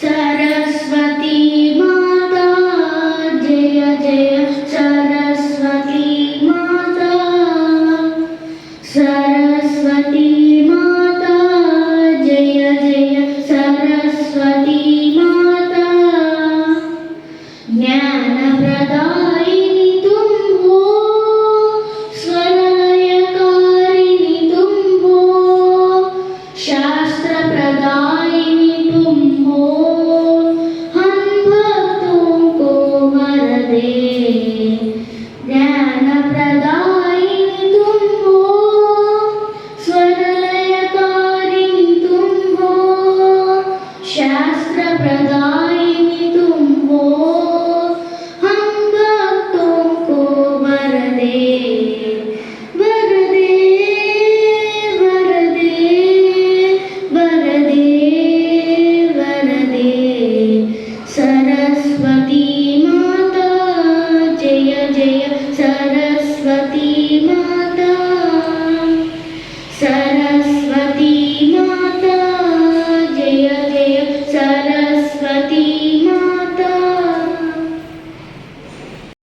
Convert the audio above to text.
सरस्वती माता जय जय सरस्वती माता सरस्वती माता जय जय सरस्वती माता ज्ञानप्रदायिनी तुम हो स्वरलयकारिणी तुम हो शास्त्रप्रदायिनी तुम हो हम भक्तों को वर दे ज्ञानप्रदायिनी तुम हो स्वरलयकारिणी तुम हो शास्त्रप्रदायिनी